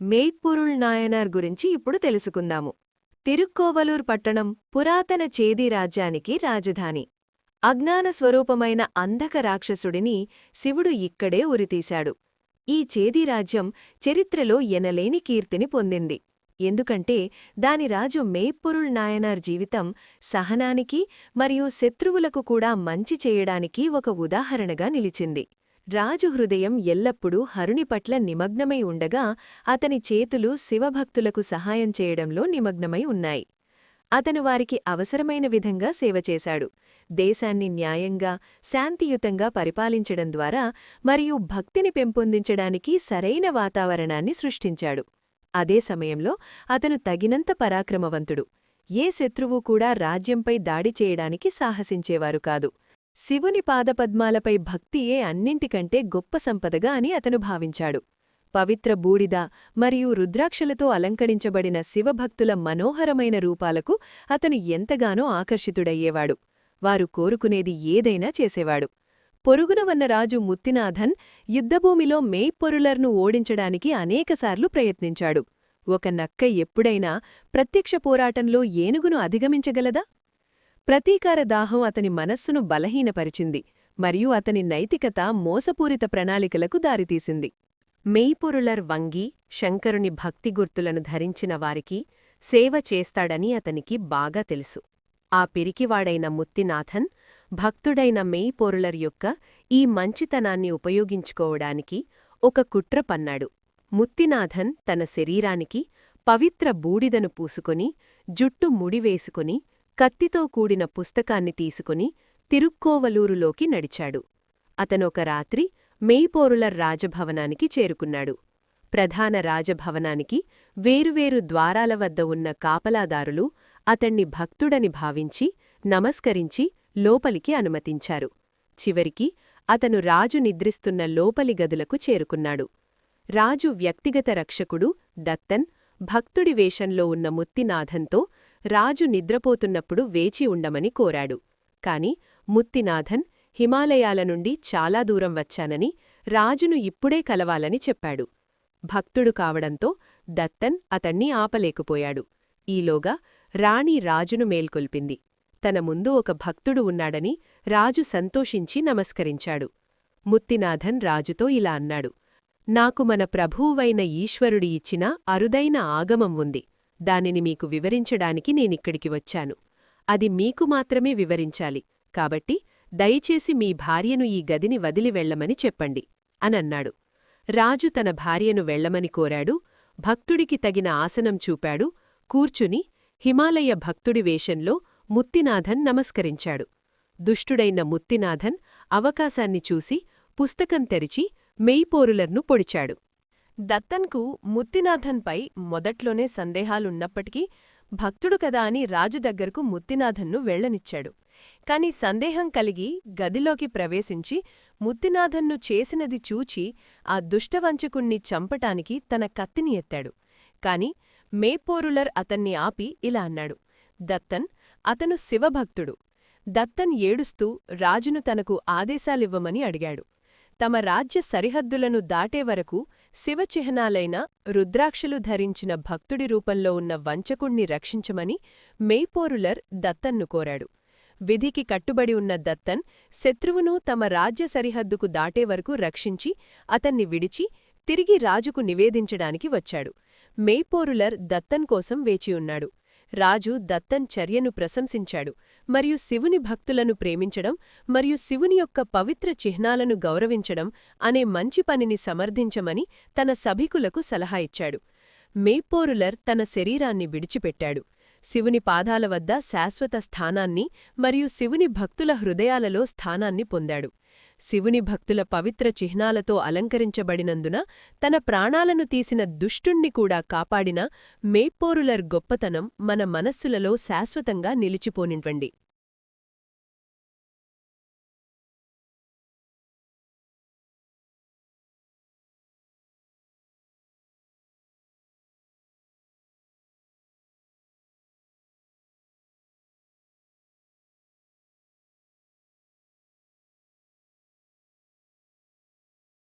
మెయ్పొరుళ్ నాయనార్ గురించి ఇప్పుడు తెలుసుకుందాము. తిరుక్కోవలూర్ పట్టణం పురాతన చేది రాజ్యానికి రాజధాని. అజ్ఞాన స్వరూపమైన అంధక రాక్షసుడిని శివుడు ఇక్కడే ఉరితీశాడు. ఈ చేది రాజ్యం చరిత్రలో ఎనలేని కీర్తిని పొందింది. ఎందుకంటే దాని రాజు మెయ్పొరుళ్ నాయనార్ జీవితం సహనానికి మరియు శత్రువులకు కూడా మంచి చేయడానికి ఒక ఉదాహరణగా నిలిచింది. రాజు హృదయం ఎల్లప్పుడూ హరుని పట్ల నిమగ్నమై ఉండగా అతని చేతులు శివభక్తులకు సహాయం చేయడంలో నిమగ్నమై ఉన్నాయి. అతను వారికి అవసరమైన విధంగా సేవచేశాడు. దేశాన్ని న్యాయంగా, శాంతియుతంగా పరిపాలించడం ద్వారా మరియు భక్తిని పెంపొందించడానికి సరైన వాతావరణాన్ని సృష్టించాడు. అదే సమయంలో అతను తగినంత పరాక్రమవంతుడు. ఏ శత్రువు కూడా రాజ్యంపై దాడి చేయడానికి సాహసించేవారు కాదు. శివుని పాదపద్మాలపై భక్తియే అన్నింటికంటే గొప్ప సంపదగా అని అతను భావించాడు. పవిత్ర బూడిద మరియు రుద్రాక్షలతో అలంకరించబడిన శివభక్తుల మనోహరమైన రూపాలకు అతను ఎంతగానో ఆకర్షితుడయ్యేవాడు. వారు కోరుకునేది ఏదైనా చేసేవాడు. పొరుగున ఉన్న రాజు ముత్తినాథన్ యుద్ధభూమిలో మెయ్పొరుళర్ను ఓడించడానికి అనేకసార్లు ప్రయత్నించాడు. ఒక నక్క ఎప్పుడైనా ప్రత్యక్ష పోరాటంలో ఏనుగును అధిగమించగలదా? ప్రతీకార దాహం అతని మనస్సును బలహీనపరిచింది మరియు అతని నైతికత మోసపూరిత ప్రణాళికలకు దారితీసింది. మెయ్పొరుళర్ వంగి శంకరుని భక్తి గుర్తులను ధరించిన వారికి సేవ చేస్తాడని అతనికి బాగా తెలుసు. ఆ పిరికివాడైన ముత్తినాథన్ భక్తుడైన మెయ్పొరుళర్ యొక్క ఈ మంచితనాన్ని ఉపయోగించుకోవడానికి ఒక కుట్ర పన్నాడు. ముత్తినాథన్ తన శరీరానికి పవిత్ర బూడిదను పూసుకొని జుట్టు ముడివేసుకుని కత్తితో కూడిన పుస్తకాన్ని తీసుకుని తిరుక్కోవలూరులోకి నడిచాడు. అతనొక రాత్రి మెయ్పొరుళర్ రాజభవనానికి చేరుకున్నాడు. ప్రధాన రాజభవనానికి వేరువేరు ద్వారాల వద్ద ఉన్న కాపలాదారులు అతణ్ణి భక్తుడని భావించి నమస్కరించి లోపలికి అనుమతించారు. చివరికి అతను రాజు నిద్రిస్తున్న లోపలి గదులకు చేరుకున్నాడు. రాజు వ్యక్తిగత రక్షకుడు దత్తన్ భక్తుడి వేషంలో ఉన్న ముత్తినాథన్తో రాజు నిద్రపోతున్నప్పుడు వేచి ఉండమని కోరాడు. కాని ముత్తినాథన్ హిమాలయాల నుండి చాలా దూరం వచ్చానని రాజును ఇప్పుడే కలవాలని చెప్పాడు. భక్తుడు కావడంతో దత్తన్ అతణ్ణి ఆపలేకపోయాడు. ఈలోగా రాణి రాజును మేల్కొల్పింది. తన ముందు ఒక భక్తుడు ఉన్నాడని రాజు సంతోషించి నమస్కరించాడు. ముత్తినాథన్ రాజుతో ఇలా అన్నాడు: నాకు మన ప్రభువువైన ఈశ్వరుడి ఇచ్చిన అరుదైన ఆగమం ఉంది. దానిని మీకు వివరించడానికి నేనిక్కడికి వచ్చాను. అది మీకు మాత్రమే వివరించాలి. కాబట్టి దయచేసి మీ భార్యను ఈ గదిని వదిలి వెళ్లమని చెప్పండి అనన్నాడు. రాజు తన భార్యను వెళ్లమని కోరాడు. భక్తుడికి తగిన ఆసనం చూపాడు. కూర్చుని హిమాలయ భక్తుడి వేషంలో ముత్తినాథన్ నమస్కరించాడు. దుష్టుడైన ముత్తినాథన్ అవకాశాన్ని చూసి పుస్తకం తెరిచి మెయ్పొరుళర్ను పొడిచాడు. దత్తన్కు ముత్తినాథన్పై మొదట్లోనే సందేహాలున్నప్పటికీ భక్తుడు కదా అని రాజు దగ్గరకు ముత్తినాథన్ను వెళ్లనిచ్చాడు. కాని సందేహం కలిగి గదిలోకి ప్రవేశించి ముత్తినాథన్ను చేసినది చూచి ఆ దుష్టవంచకుణ్ణి చంపటానికి తన కత్తిని ఎత్తాడు. కాని మెయ్పొరుళర్ అతన్ని ఆపి ఇలా అన్నాడు: దత్తన్, అతను శివభక్తుడు. దత్తన్ ఏడుస్తూ రాజును తనకు ఆదేశాలివ్వమని అడిగాడు. తమ రాజ్య సరిహద్దులను దాటే వరకు శివచిహ్నాలైన రుద్రాక్షలు ధరించిన భక్తుడి రూపంలో ఉన్న వంచకుణ్ణి రక్షించమని మెయ్పొరుళర్ దత్తన్ను కోరాడు. విధికి కట్టుబడి ఉన్న దత్తన్ శత్రువును తమ రాజ్య సరిహద్దుకు దాటే వరకు రక్షించి అతన్ని విడిచి తిరిగి రాజుకు నివేదించడానికి వచ్చాడు. మెయ్పొరుళర్ దత్తన్ కోసం వేచియున్నాడు. రాజు దత్తన్ చర్యను ప్రశంసించాడు మరియు శివుని భక్తులను ప్రేమించడం మరియు శివుని యొక్క పవిత్ర చిహ్నాలను గౌరవించడం అనే మంచి పనిని సమర్థించమని తన సభికులకు సలహా ఇచ్చాడు. మెయ్పొరుళర్ తన శరీరాన్ని విడిచిపెట్టాడు. శివుని పాదాల వద్ద శాశ్వత స్థానాన్ని మరియు శివుని భక్తుల హృదయాలలో స్థానాన్ని పొందాడు. శివుని భక్తుల పవిత్ర చిహ్నాలతో అలంకరించబడినందున తన ప్రాణాలను తీసిన దుష్టుణ్ణి కూడా కాపాడిన మెయ్పొరుళర్ గొప్పతనం మన మనస్సులలో శాశ్వతంగా నిలిచిపోనివ్వండి.